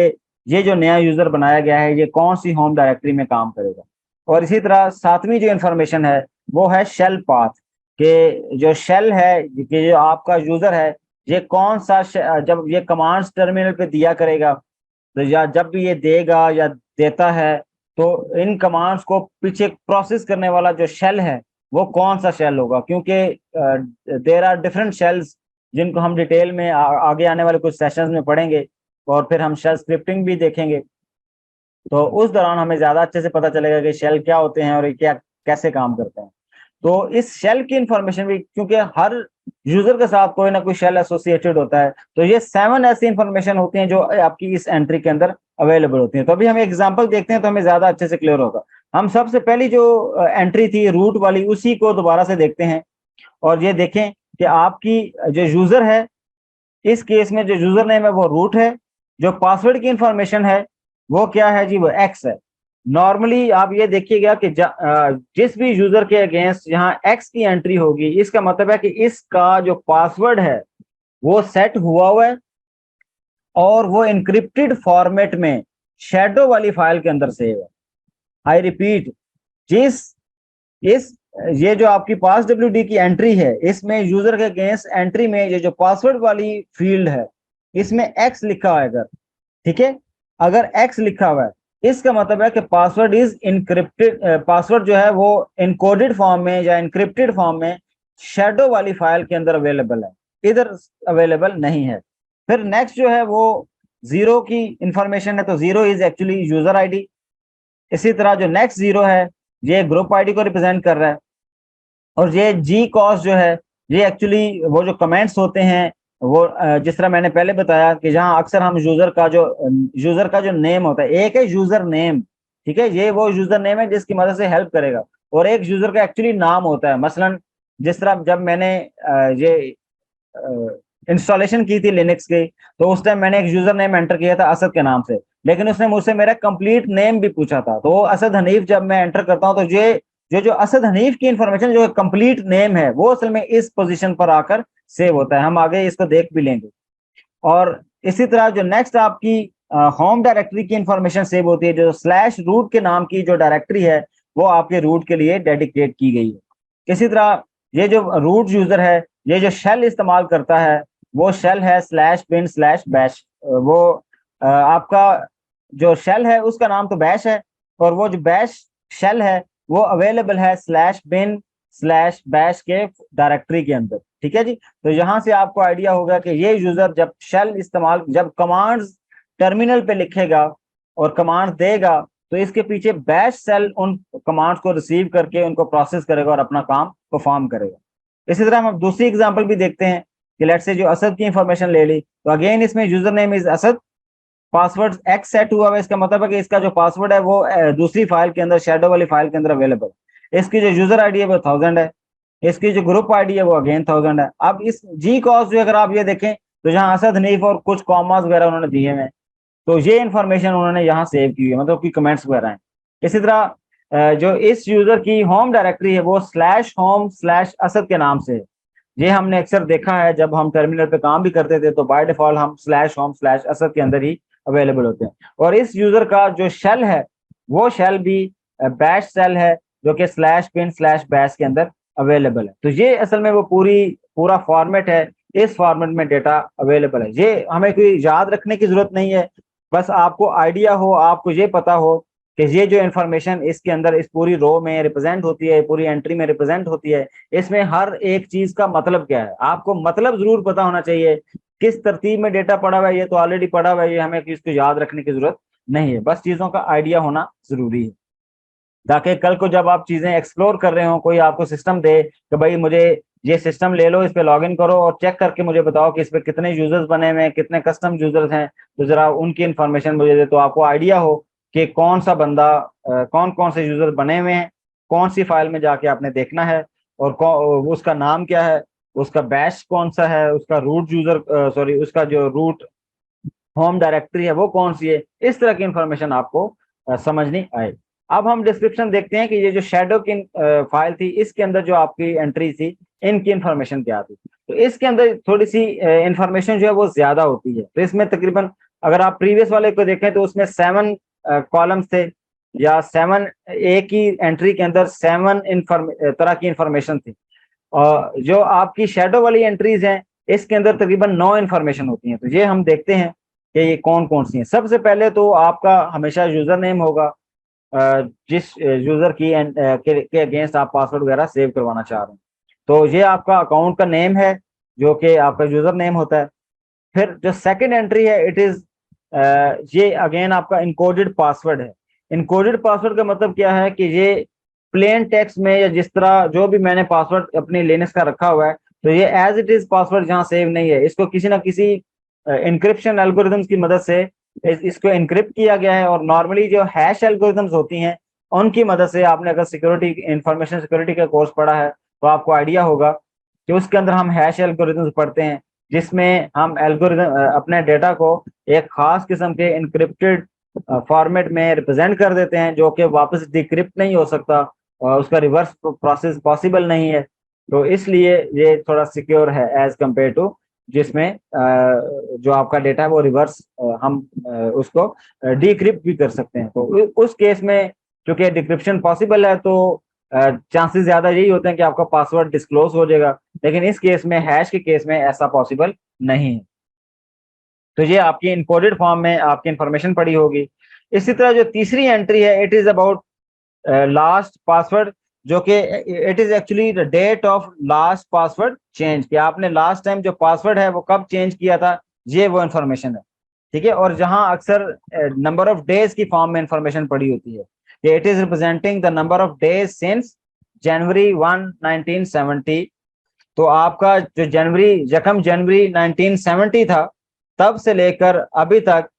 ये जो नया यूजर बनाया गया है ये कौन सी होम डायरेक्टरी में काम करेगा। और इसी तरह सातवीं जो इंफॉर्मेशन है वो है शेल पाथ, कि जो शेल है कि जो आपका यूजर है ये कौन सा जब ये कमांड्स टर्मिनल पे दिया करेगा, तो या जब भी ये देगा या देता है तो इन कमांड्स को पीछे प्रोसेस करने वाला जो शेल है वो कौन सा शेल होगा, क्योंकि देर आर डिफरेंट शेल्स जिनको हम डिटेल में आगे आने वाले कुछ सेशंस में पढ़ेंगे, और फिर हम शेल स्क्रिप्टिंग भी देखेंगे। तो उस दौरान हमें ज्यादा अच्छे से पता चलेगा कि शेल क्या होते हैं और ये क्या कैसे काम करते हैं। तो इस शेल की इंफॉर्मेशन भी, क्योंकि हर यूजर के साथ कोई ना कोई शेल एसोसिएटेड होता है, तो ये 7 ऐसी इंफॉर्मेशन होती हैं जो आपकी इस एंट्री के अंदर अवेलेबल होती हैं। तो अभी हम एग्जांपल देखते हैं तो हमें ज्यादा अच्छे से क्लियर होगा। हम सबसे पहली जो एंट्री थी रूट वाली, उसी को दोबारा से देखते हैं और ये देखें कि आपकी जो यूजर है, इस केस में जो यूजर नेम है वो रूट है, जो पासवर्ड की इंफॉर्मेशन है वो क्या है जी, वो एक्स है। नॉर्मली आप ये देखिएगा कि जिस भी यूजर के अगेंस्ट यहाँ एक्स की एंट्री होगी, इसका मतलब है कि इसका जो पासवर्ड है वो सेट हुआ है और वो इनक्रिप्टेड फॉर्मेट में शैडो वाली फाइल के अंदर सेव है। आई रिपीट, जिस इस ये जो आपकी पास डब्ल्यूडी की एंट्री है इसमें यूजर के अगेंस्ट एंट्री में ये जो पासवर्ड वाली फील्ड है इसमें एक्स लिखा हुआ है अगर, ठीक है, अगर एक्स लिखा हुआ है इसका मतलब है कि पासवर्ड इज इनक्रिप्टेड, पासवर्ड जो है वो इनकोडेड फॉर्म में या इनक्रिप्टेड फॉर्म में शैडो वाली फाइल के अंदर अवेलेबल है, इधर अवेलेबल नहीं है। फिर नेक्स्ट जो है वो जीरो की इंफॉर्मेशन है, तो zero is actually user ID. इसी तरह जो नेक्स्ट जीरो है ये ग्रुप आईडी को रिप्रेजेंट कर रहा है, और ये जी कॉस जो है ये एक्चुअली वो जो कमेंट्स होते हैं वो जिस तरह मैंने पहले बताया कि जहां अक्सर हम यूजर का जो नेम होता है, एक है यूजर नेम, ठीक है, ये वो यूजर नेम है जिसकी मदद से हेल्प करेगा, और एक यूजर का एक्चुअली नाम होता है। मसलन जिस तरह जब मैंने ये इंस्टॉलेशन की थी लिनक्स की, तो उस टाइम मैंने एक यूजर नेम एंटर किया था असद के नाम से, लेकिन उसने मुझसे मेरा कंप्लीट नेम भी पूछा था। तो वो असद हनीफ जब मैं एंटर करता हूँ, तो ये जो असद हनीफ की इंफॉर्मेशन जो कंप्लीट नेम है, वो असल में इस पोजीशन पर आकर सेव होता है। हम आगे इसको देख भी लेंगे। और इसी तरह जो नेक्स्ट आपकी होम डायरेक्टरी की इंफॉर्मेशन सेव होती है, जो स्लैश रूट के नाम की जो डायरेक्टरी है, वो आपके रूट के लिए डेडिकेट की गई है। इसी तरह ये जो रूट यूजर है, ये जो शेल इस्तेमाल करता है, वो शेल है स्लैश बिन स्लैश बैश। वो आपका जो शेल है उसका नाम तो बैश है, और वो जो बैश शेल है वो अवेलेबल है स्लैश बिन स्लैश बैश के डायरेक्टरी के अंदर, ठीक है जी। तो यहाँ से आपको आइडिया होगा कि ये यूजर जब शेल इस्तेमाल, जब कमांड्स टर्मिनल पे लिखेगा और कमांड्स देगा, तो इसके पीछे बैश शेल उन कमांड्स को रिसीव करके उनको प्रोसेस करेगा और अपना काम परफॉर्म करेगा। इसी तरह हम दूसरी एग्जांपल भी देखते हैं कि लेट्स से जो असद की इंफॉर्मेशन ले ली, तो अगेन इसमें user name is Asad, password x set हुआ है। इसका मतलब है कि इसका जो पासवर्ड है वो दूसरी फाइल के अंदर, शैडो वाली फाइल के अंदर अवेलेबल। इसकी जो यूजर आईडी है वो 1000 है, इसकी जो ग्रुप आईडी है वो अगेन 1000 है। अब इस जी कॉस जो अगर आप ये देखें, तो जहां असद हनीफ और कुछ कॉमास वगैरह उन्होंने दिए हैं, तो ये इन्फॉर्मेशन उन्होंने यहाँ सेव की हुई है, मतलब कि कमेंट्स वगैरह हैं। इसी तरह जो इस यूजर की होम डायरेक्टरी है वो स्लैश होम स्लैश असद के नाम से है। ये हमने अक्सर देखा है, जब हम टर्मिनल पे काम भी करते थे तो बाय डिफॉल्ट हम स्लैश होम स्लैश असद के अंदर ही अवेलेबल होते हैं। और इस यूजर का जो शेल है, वो शेल भी बैश शेल है, जो कि स्लैश पिन स्लैश बैश के अंदर अवेलेबल है। तो ये असल में वो पूरा फॉर्मेट है, इस फॉर्मेट में डेटा अवेलेबल है। ये हमें कोई याद रखने की जरूरत नहीं है, बस आपको आइडिया हो, आपको ये पता हो कि ये जो इन्फॉर्मेशन इसके अंदर इस पूरी रो में रिप्रेजेंट होती है, पूरी एंट्री में रिप्रेजेंट होती है, इसमें हर एक चीज का मतलब क्या है, आपको मतलब जरूर पता होना चाहिए। किस तरतीब में डेटा पड़ा हुआ है ये तो ऑलरेडी पड़ा हुआ है, ये हमें इसको याद रखने की जरूरत नहीं है, बस चीजों का आइडिया होना जरूरी है, ताकि कल को जब आप चीजें एक्सप्लोर कर रहे हो, कोई आपको सिस्टम दे कि भाई मुझे ये सिस्टम ले लो, इस पे लॉग इन करो और चेक करके मुझे बताओ कि इस पे कितने यूजर्स बने हुए हैं, कितने कस्टम यूजर्स हैं, तो जरा उनकी इंफॉर्मेशन मुझे दे, तो आपको आइडिया हो कि कौन सा बंदा कौन कौन से यूजर बने हुए हैं, कौन सी फाइल में जाके आपने देखना है, और उसका नाम क्या है, उसका बैश कौन सा है, उसका रूट यूजर सॉरी उसका जो रूट होम डायरेक्टरी है वो कौन सी है। इस तरह की इंफॉर्मेशन आपको समझनी आए। अब हम डिस्क्रिप्शन देखते हैं कि ये जो शेडो की फाइल थी, इसके अंदर जो आपकी एंट्री थी, इनकी इंफॉर्मेशन क्या थी। तो इसके अंदर थोड़ी सी इंफॉर्मेशन जो है वो ज्यादा होती है। तो इसमें तकरीबन अगर आप प्रीवियस वाले को देखें तो उसमें 7 कॉलम्स थे, या 7 एक ही एंट्री के अंदर 7 तरह की इंफॉर्मेशन थी। और जो आपकी शेडो वाली एंट्रीज हैं, इसके अंदर तकरीबन 9 इंफॉर्मेशन होती हैं। तो ये हम देखते हैं कि ये कौन कौन सी हैं। सबसे पहले तो आपका हमेशा यूजर नेम होगा, जिस यूजर की के अगेंस्ट आप पासवर्ड वगैरह सेव करवाना चाह रहे हैं। तो ये आपका अकाउंट का नेम है, जो कि आपका यूजर नेम होता है। फिर जो सेकंड एंट्री है, इट इज ये अगेन आपका इनकोडेड पासवर्ड है। इनकोडेड पासवर्ड का मतलब क्या है कि ये प्लेन टेक्स्ट में, या जिस तरह जो भी मैंने पासवर्ड अपनी लिनक्स का रखा हुआ है, तो ये एज इट इज पासवर्ड जहाँ सेव नहीं है, इसको किसी ना किसी इंक्रिप्शन एल्गोरिथम्स की मदद से इसको इनक्रिप्ट किया गया है। और नॉर्मली जो हैश एल्गोरिथम्स होती हैं, उनकी मदद से, आपने अगर सिक्योरिटी इंफॉर्मेशन सिक्योरिटी का कोर्स पढ़ा है तो आपको आइडिया होगा कि उसके अंदर हम हैश एल्गोरिथम्स पढ़ते हैं, जिसमें हम एल्गोरिथम अपने डेटा को एक खास किस्म के इनक्रिप्टेड फॉर्मेट में रिप्रेजेंट कर देते हैं, जो कि वापस डिक्रिप्ट नहीं हो सकता, और उसका रिवर्स प्रोसेस पॉसिबल नहीं है। तो इसलिए ये थोड़ा सिक्योर है एज कम्पेयर टू जिसमें जो आपका डेटा है वो रिवर्स हम उसको डिक्रिप्ट भी कर सकते हैं। तो उस केस में चूंकि डिक्रिप्शन पॉसिबल है, तो चांसेस ज्यादा यही होते हैं कि आपका पासवर्ड डिस्क्लोज हो जाएगा, लेकिन इस केस में, हैश के केस में, ऐसा पॉसिबल नहीं है। तो ये आपकी इनकोडेड फॉर्म में आपकी इंफॉर्मेशन पड़ी होगी। इसी तरह जो तीसरी एंट्री है, it is about last password, जो कि it is actually the date of last password change, कि आपने लास्ट टाइम जो पासवर्ड है वो कब चेंज किया था, ये वो इन्फॉर्मेशन है, ठीक है। और जहां अक्सर नंबर ऑफ डेज की फॉर्म में इंफॉर्मेशन पड़ी होती है, कि it is representing the number of days since January 1 1970 तो आपका जो जख्म जनवरी 1970 था, तब से लेकर अभी तक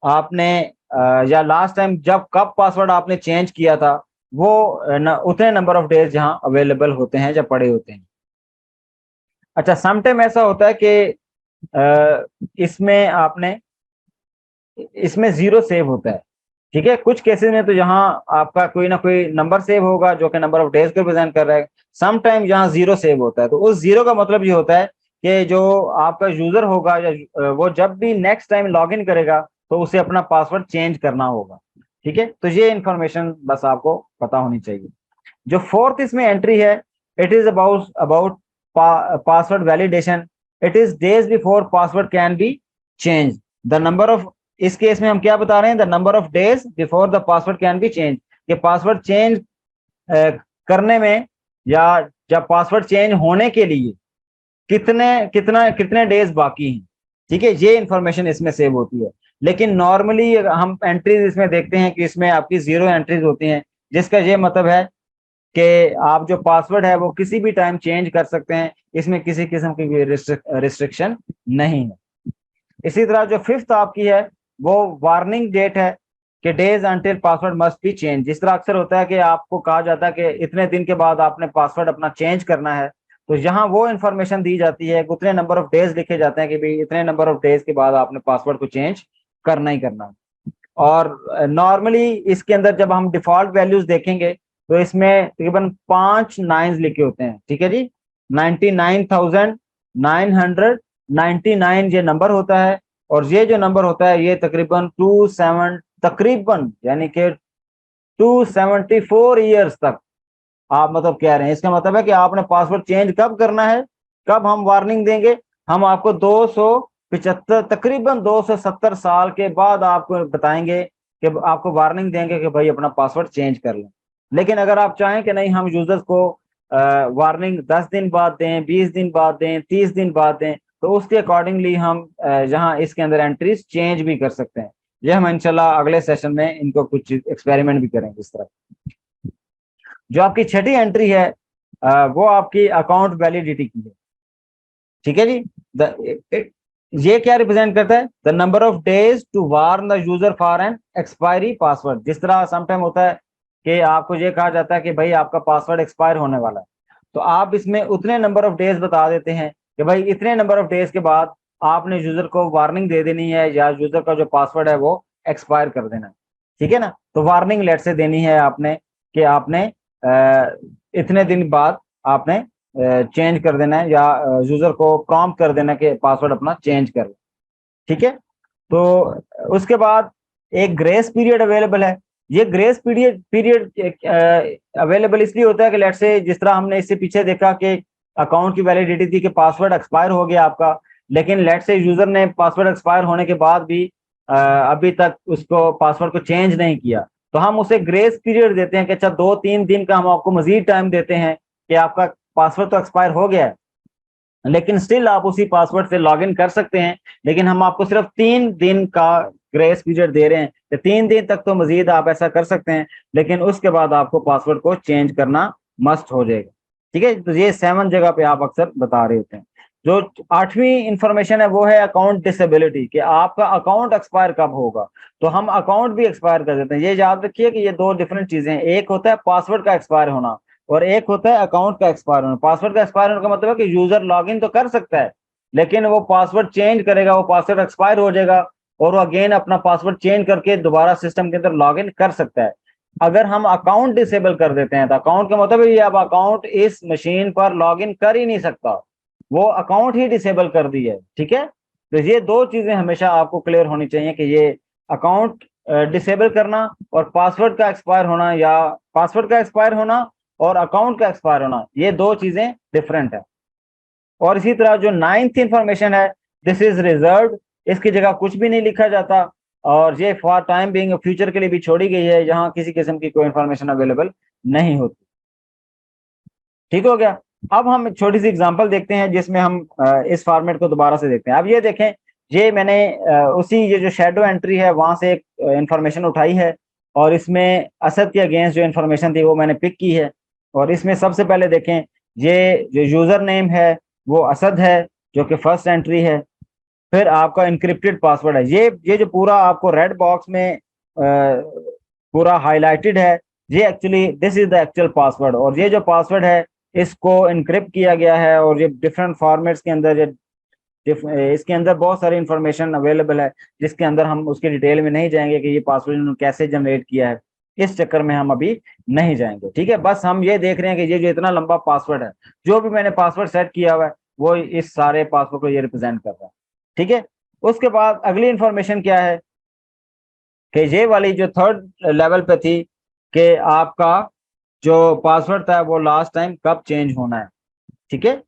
आपने या लास्ट टाइम जब कब पासवर्ड आपने चेंज किया था, वो उतने नंबर ऑफ डेज जहां अवेलेबल होते हैं, जब पड़े होते हैं। अच्छा, समटाइम ऐसा होता है कि इसमें जीरो सेव होता है, ठीक है। कुछ केसेस में तो यहाँ आपका कोई ना कोई नंबर सेव होगा जो कि नंबर ऑफ डेज को रिप्रेजेंट कर रहा है। सम टाइम यहाँ जीरो सेव होता है, तो उस जीरो का मतलब ये होता है कि जो आपका यूजर होगा या वो जब भी नेक्स्ट टाइम लॉग इन करेगा तो उसे अपना पासवर्ड चेंज करना होगा, ठीक है। तो ये इंफॉर्मेशन बस आपको पता होनी चाहिए। जो फोर्थ इसमें एंट्री है, it is about password validation. It is days before password can be change the number of, इस केस में हम क्या बता रहे हैं, the number of days before the password can be change, कि पासवर्ड चेंज करने में या जब पासवर्ड चेंज होने के लिए कितने डेज बाकी हैं, ठीक है। ये इंफॉर्मेशन इसमें सेव होती है। लेकिन नॉर्मली हम एंट्रीज इसमें देखते हैं कि इसमें आपकी जीरो एंट्रीज होती हैं, जिसका ये मतलब है कि आप जो पासवर्ड है वो किसी भी टाइम चेंज कर सकते हैं, इसमें किसी किस्म की रिस्ट्रिक्शन नहीं है। इसी तरह जो फिफ्थ आपकी है वो वार्निंग डेट है, कि days until password must be change. जिस तरह अक्सर होता है कि आपको कहा जाता है कि इतने दिन के बाद आपने पासवर्ड अपना चेंज करना है, तो यहाँ वो इन्फॉर्मेशन दी जाती है, उतने नंबर ऑफ डेज लिखे जाते हैं कि भाई इतने नंबर ऑफ डेज के बाद आपने पासवर्ड को चेंज करना ही करना है। और नॉर्मली इसके अंदर जब हम डिफॉल्ट वैल्यूज देखेंगे तो इसमें तकरीबन 5 नाइन्स लिखे होते हैं, ठीक है जी। 99,999 ये नंबर होता है, और ये जो नंबर होता है ये तकरीबन यानी कि 274 ईयर्स तक आप मतलब कह रहे हैं। इसका मतलब है कि आपने पासवर्ड चेंज कब करना है, कब हम वार्निंग देंगे, हम आपको 275 तकरीबन 270 साल के बाद आपको बताएंगे, कि आपको वार्निंग देंगे कि भाई अपना पासवर्ड चेंज कर लें। लेकिन अगर आप चाहें कि नहीं हम यूजर्स को वार्निंग 10 दिन बाद दें, 20 दिन बाद दें, 30 दिन बाद दें, तो उसके अकॉर्डिंगली हम जहां इसके अंदर एंट्रीज चेंज भी कर सकते हैं। ये हम इंशाल्लाह अगले सेशन में इनको कुछ एक्सपेरिमेंट भी करेंगे इस तरह। जो आपकी छठी एंट्री है वो आपकी अकाउंट वैलिडिटी की है, ठीक है जी। ये क्या रिप्रेजेंट करता है, the number of days to warn the user for an expiry password. जिस तरह समटाइम होता है कि आपको ये कहा जाता है कि भाई आपका पासवर्ड एक्सपायर होने वाला है, तो आप इसमें उतने नंबर ऑफ डेज बता देते हैं कि भाई इतने नंबर ऑफ डेज के बाद आपने यूजर को वार्निंग दे देनी है, या यूजर का जो पासवर्ड है वो एक्सपायर कर देना है, ठीक है ना। तो वार्निंग लेट से देनी है आपने कि आपने इतने दिन बाद आपने चेंज कर देना है, या यूजर को प्रॉम्प्ट कर देना कि पासवर्ड अपना चेंज कर, ठीक है। तो उसके बाद एक ग्रेस पीरियड अवेलेबल है। ये ग्रेस पीरियड अवेलेबल इसलिए होता है कि लेट से जिस तरह हमने इससे पीछे देखा कि अकाउंट की वैलिडिटी थी कि पासवर्ड एक्सपायर हो गया आपका, लेकिन लेट से यूजर ने पासवर्ड एक्सपायर होने के बाद भी अभी तक उसको पासवर्ड को चेंज नहीं किया, तो हम उसे ग्रेस पीरियड देते हैं कि अच्छा 2-3 दिन का हम आपको मजीद टाइम देते हैं कि आपका पासवर्ड तो एक्सपायर हो गया है, लेकिन स्टिल आप उसी पासवर्ड से लॉगिन कर सकते हैं, लेकिन हम आपको सिर्फ 3 दिन का ग्रेस पीरियड दे रहे हैं। तो 3 दिन तक तो मजीद आप ऐसा कर सकते हैं, लेकिन उसके बाद आपको पासवर्ड को चेंज करना मस्ट हो जाएगा, ठीक है। तो ये 7 जगह पे आप अक्सर बता रहे होते हैं। जो 8वीं इंफॉर्मेशन है वो है अकाउंट डिसेबिलिटी, कि आपका अकाउंट एक्सपायर कब होगा। तो हम अकाउंट भी एक्सपायर कर देते हैं। ये याद रखिए कि ये 2 डिफरेंट चीजें हैं, एक होता है पासवर्ड का एक्सपायर होना और एक होता है अकाउंट का एक्सपायर होना। पासवर्ड का एक्सपायर होने का मतलब है कि यूजर लॉगिन तो कर सकता है, लेकिन वो पासवर्ड चेंज करेगा, वो पासवर्ड एक्सपायर हो जाएगा और वो अगेन अपना पासवर्ड चेंज करके दोबारा सिस्टम के अंदर लॉगिन कर सकता है। अगर हम अकाउंट डिसेबल कर देते हैं तो अकाउंट का मतलब ये अब अकाउंट इस मशीन पर लॉगिन कर ही नहीं सकता, वो अकाउंट ही डिसेबल कर दी है, ठीक है। तो ये 2 चीजें हमेशा आपको क्लियर होनी चाहिए कि ये अकाउंट डिसेबल करना और पासवर्ड का एक्सपायर होना, या पासवर्ड का एक्सपायर होना और अकाउंट का एक्सपायर होना, ये 2 चीजें डिफरेंट है। और इसी तरह जो 9th इंफॉर्मेशन है, दिस इज रिजर्व, इसकी जगह कुछ भी नहीं लिखा जाता और ये फॉर टाइम बीइंग फ्यूचर के लिए भी छोड़ी गई है, जहां किसी किस्म की कोई इंफॉर्मेशन अवेलेबल नहीं होती, ठीक हो गया। अब हम एक छोटी सी एग्जांपल देखते हैं जिसमें हम इस फॉर्मेट को दोबारा से देखते हैं। अब ये देखें, ये मैंने ये जो शेडो एंट्री है वहां से एक इंफॉर्मेशन उठाई है, और इसमें असद के अगेंस्ट जो इन्फॉर्मेशन थी वो मैंने पिक की है। और इसमें सबसे पहले देखें ये जो यूजर नेम है वो असद है, जो कि फर्स्ट एंट्री है। फिर आपका इनक्रिप्टेड पासवर्ड है, ये जो पूरा आपको रेड बॉक्स में पूरा हाईलाइटेड है, ये actually this is the actual password. और ये जो पासवर्ड है इसको इनक्रिप्ट किया गया है, और ये डिफरेंट फॉर्मेट्स के अंदर, इसके अंदर बहुत सारी इंफॉर्मेशन अवेलेबल है, जिसके अंदर हम उसके डिटेल में नहीं जाएंगे कि ये पासवर्ड इन्होंने कैसे जनरेट किया है, इस चक्कर में हम अभी नहीं जाएंगे। ठीक है, बस हम ये देख रहे हैं कि ये जो इतना लंबा पासवर्ड है, जो भी मैंने पासवर्ड सेट किया हुआ है वो इस सारे पासवर्ड को ये रिप्रेजेंट कर रहा है। ठीक है, उसके बाद अगली इंफॉर्मेशन क्या है कि ये वाली जो थर्ड लेवल पे थी कि आपका जो पासवर्ड था वो लास्ट टाइम कब चेंज होना है। ठीक है,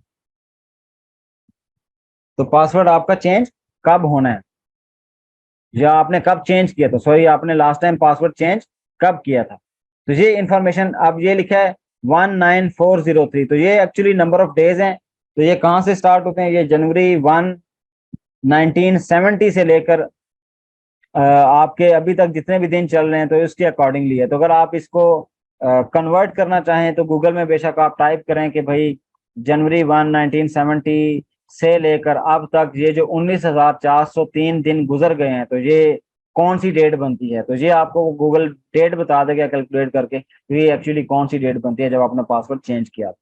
तो पासवर्ड आपका चेंज कब होना है, या आपने कब चेंज किया था, सॉरी आपने लास्ट टाइम पासवर्ड चेंज कब किया था। तो ये इंफॉर्मेशन, अब ये लिखा है 19403, तो ये एक्चुअली नंबर ऑफ डेज हैं। तो ये कहाँ से स्टार्ट होते हैं, ये जनवरी 1 1970 से लेकर आपके अभी तक जितने भी दिन चल रहे हैं, तो उसके अकॉर्डिंगली है। तो अगर आप इसको कन्वर्ट करना चाहें तो गूगल में बेशक आप टाइप करें कि भाई जनवरी 1 1970 से लेकर अब तक ये जो 19,403 दिन गुजर गए हैं, तो ये कौन सी डेट बनती है। तो ये आपको गूगल डेट बता देगा कैलकुलेट करके, तो ये एक्चुअली कौन सी डेट बनती है जब आपने पासवर्ड चेंज किया।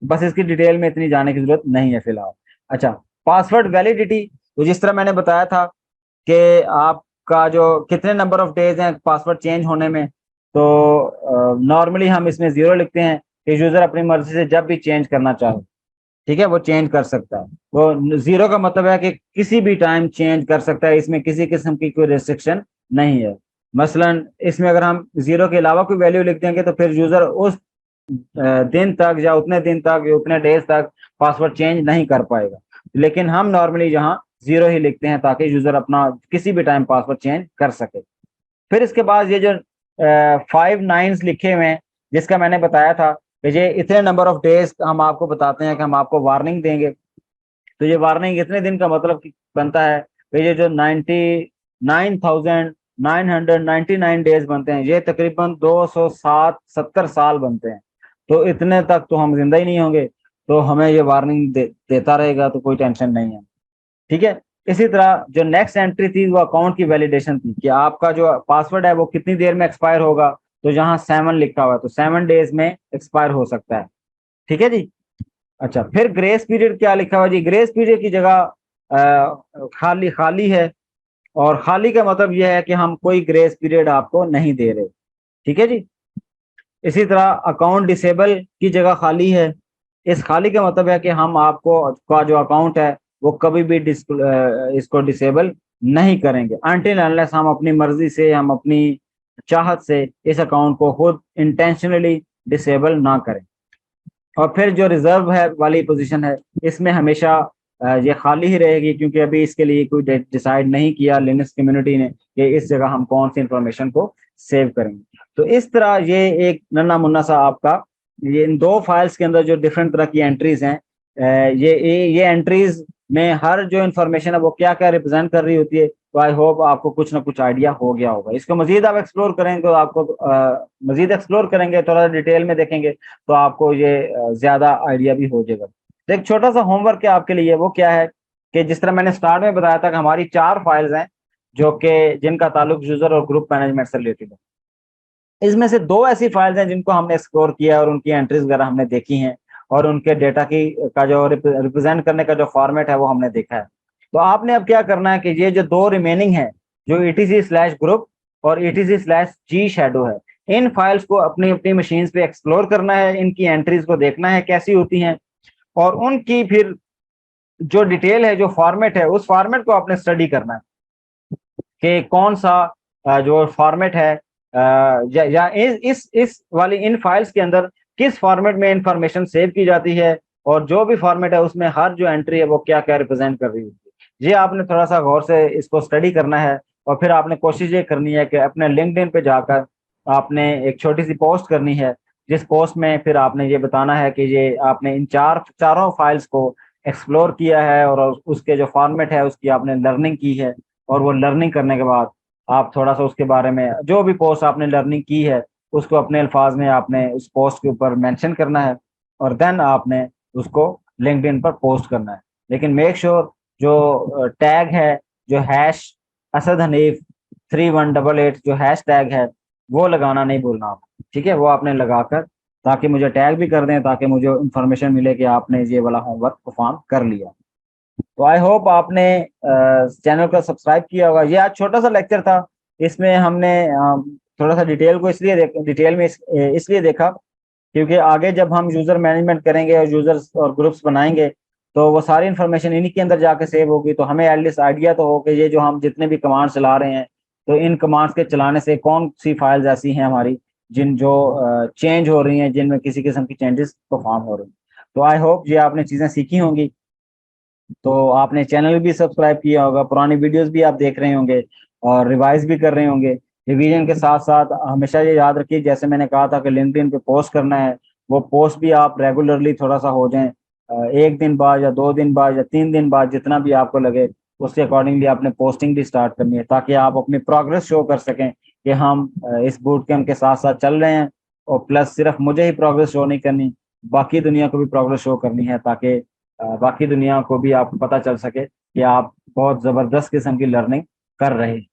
बस इसकी डिटेल में इतनी जाने की जरूरत नहीं है फिलहाल। अच्छा, पासवर्ड वैलिडिटी, तो जिस तरह मैंने बताया था कि आपका जो कितने नंबर ऑफ डेज हैं पासवर्ड चेंज होने में, तो नॉर्मली हम इसमें 0 लिखते हैं कि यूजर अपनी मर्जी से जब भी चेंज करना चाहे, ठीक है, वो चेंज कर सकता है। वो 0 का मतलब है कि किसी भी टाइम चेंज कर सकता है, इसमें किसी किस्म की कोई रिस्ट्रिक्शन नहीं है। मसलन इसमें अगर हम 0 के अलावा कोई वैल्यू लिख देंगे तो फिर यूजर उस दिन तक या उतने दिन तक या उतने डेज तक पासवर्ड चेंज नहीं कर पाएगा। लेकिन हम नॉर्मली यहाँ 0 ही लिखते हैं ताकि यूजर अपना किसी भी टाइम पासवर्ड चेंज कर सके। फिर इसके बाद ये जो 5 नाइन्स लिखे हुए हैं, जिसका मैंने बताया था कि ये इतने नंबर ऑफ डेज हम आपको बताते हैं कि हम आपको वार्निंग देंगे। तो ये वार्निंग इतने दिन का मतलब बनता है कि ये जो 99,999 डेज बनते हैं, ये तकरीबन 270 साल बनते हैं। तो इतने तक तो हम जिंदा ही नहीं होंगे, तो हमें ये वार्निंग देता रहेगा, तो कोई टेंशन नहीं है। ठीक है, इसी तरह जो नेक्स्ट एंट्री थी वो अकाउंट की वैलिडेशन थी कि आपका जो पासवर्ड है वो कितनी देर में एक्सपायर होगा। तो जहां 7 लिखा हुआ है तो 7 डेज में एक्सपायर हो सकता है। ठीक है जी। अच्छा, फिर ग्रेस पीरियड क्या लिखा हुआ जी, ग्रेस पीरियड की जगह खाली खाली है, और खाली का मतलब यह है कि हम कोई ग्रेस पीरियड आपको नहीं दे रहे। ठीक है जी। इसी तरह अकाउंट डिसेबल की जगह खाली है, इस खाली का मतलब है कि हम आपको का जो अकाउंट है वो कभी भी इसको डिसेबल नहीं करेंगे अनटिल अनलेस हम अपनी मर्जी से, हम अपनी चाहत से इस अकाउंट को खुद इंटेंशनली डिसेबल ना करें। और फिर जो रिजर्व है वाली पोजीशन है, इसमें हमेशा ये खाली ही रहेगी, क्योंकि अभी इसके लिए कोई डिसाइड नहीं किया लिनक्स कम्युनिटी ने कि इस जगह हम कौन सी इंफॉर्मेशन को सेव करेंगे। तो इस तरह ये एक नन्ना मुन्ना सा आपका, ये इन दो फाइल्स के अंदर जो डिफरेंट तरह की एंट्रीज हैं, ये एंट्रीज में हर जो इन्फॉर्मेशन है वो क्या क्या रिप्रेजेंट कर रही होती है। तो आई होप आपको कुछ ना कुछ आइडिया हो गया होगा। इसको मजीद आप एक्सप्लोर करेंगे तो आपको मजीद एक्सप्लोर करेंगे, थोड़ा डिटेल में देखेंगे तो आपको ये ज्यादा आइडिया भी हो जाएगा। तो एक छोटा सा होमवर्क है आपके लिए, वो क्या है कि जिस तरह मैंने स्टार्ट में बताया था कि हमारी 4 फाइल्स हैं जो कि जिनका ताल्लुक यूजर और ग्रुप मैनेजमेंट से रिलेटेड है। इसमें से 2 ऐसी फाइल्स हैं जिनको हमने एक्सप्लोर किया और उनकी एंट्रीज वगैरह हमने देखी हैं, और उनके डेटा की का जो रिप्रेजेंट करने का जो फॉर्मेट है वो हमने देखा है। तो आपने अब क्या करना है कि ये जो 2 रिमेनिंग है, जो etc/group और etc/g shadow है, इन फाइल्स को अपनी अपनी मशीन पे एक्सप्लोर करना है, इनकी एंट्रीज को देखना है कैसी होती हैं, और उनकी फिर जो डिटेल है, जो फॉर्मेट है, उस फॉर्मेट को आपने स्टडी करना है कि कौन सा जो फॉर्मेट है, या इस वाली इन फाइल्स के अंदर किस फॉर्मेट में इंफॉर्मेशन सेव की जाती है, और जो भी फॉर्मेट है उसमें हर जो एंट्री है वो क्या क्या रिप्रेजेंट कर रही है। ये आपने थोड़ा सा गौर से इसको स्टडी करना है, और फिर आपने कोशिश ये करनी है कि अपने लिंक्डइन पे जाकर आपने एक छोटी सी पोस्ट करनी है, जिस पोस्ट में फिर आपने ये बताना है कि ये आपने इन चारों फाइल्स को एक्सप्लोर किया है, और उसके जो फॉर्मेट है उसकी आपने लर्निंग की है। और वो लर्निंग करने के बाद आप थोड़ा सा उसके बारे में, जो भी पोस्ट आपने लर्निंग की है उसको अपने अल्फाज में आपने उस पोस्ट के ऊपर मेंशन करना है। और देन आपने उसको लिंक्डइन पर पोस्ट करना है। लेकिन मेक श्योर जो टैग है, जो हैश असद हनीफ 3188 जो हैश टैग है वो लगाना नहीं भूलना आप, ठीक है? वो आपने लगाकर, ताकि मुझे टैग भी कर दें, ताकि मुझे इंफॉर्मेशन मिले कि आपने ये वाला होमवर्क परफॉर्म कर लिया। तो आई होप आपने चैनल को सब्सक्राइब किया होगा। ये आज छोटा सा लेक्चर था, इसमें हमने थोड़ा सा डिटेल को डिटेल में इसलिए देखा क्योंकि आगे जब हम यूजर मैनेजमेंट करेंगे और यूजर्स और ग्रुप्स बनाएंगे तो वो सारी इन्फॉर्मेशन इन्हीं के अंदर जाके सेव होगी। तो हमें एटलीस्ट आइडिया तो हो कि ये जो हम जितने भी कमांड्स चला रहे हैं, तो इन कमांड्स के चलाने से कौन सी फाइल्स ऐसी हैं हमारी जिन जो चेंज हो रही हैं, जिनमें किसी किस्म की चेंजेस परफॉर्म हो रही हैं। तो आई होप ये आपने चीज़ें सीखी होंगी। तो आपने चैनल भी सब्सक्राइब किया होगा, पुरानी वीडियोस भी आप देख रहे होंगे और रिवाइज भी कर रहे होंगे। रिवीजन के साथ साथ हमेशा ये याद रखिए, जैसे मैंने कहा था कि लिंक्डइन पे पोस्ट करना है, वो पोस्ट भी आप रेगुलरली थोड़ा सा हो जाए, एक दिन बाद या 2 दिन बाद या 3 दिन बाद, जितना भी आपको लगे उसके अकॉर्डिंगली आपने पोस्टिंग भी स्टार्ट करनी है, ताकि आप अपनी प्रोग्रेस शो कर सकें कि हम इस बूट कैंप के साथ साथ चल रहे हैं। और प्लस सिर्फ मुझे ही प्रोग्रेस शो नहीं करनी, बाकी दुनिया को भी प्रोग्रेस शो करनी है, ताकि बाकी दुनिया को भी आपको पता चल सके कि आप बहुत ज़बरदस्त किस्म की लर्निंग कर रहे हैं।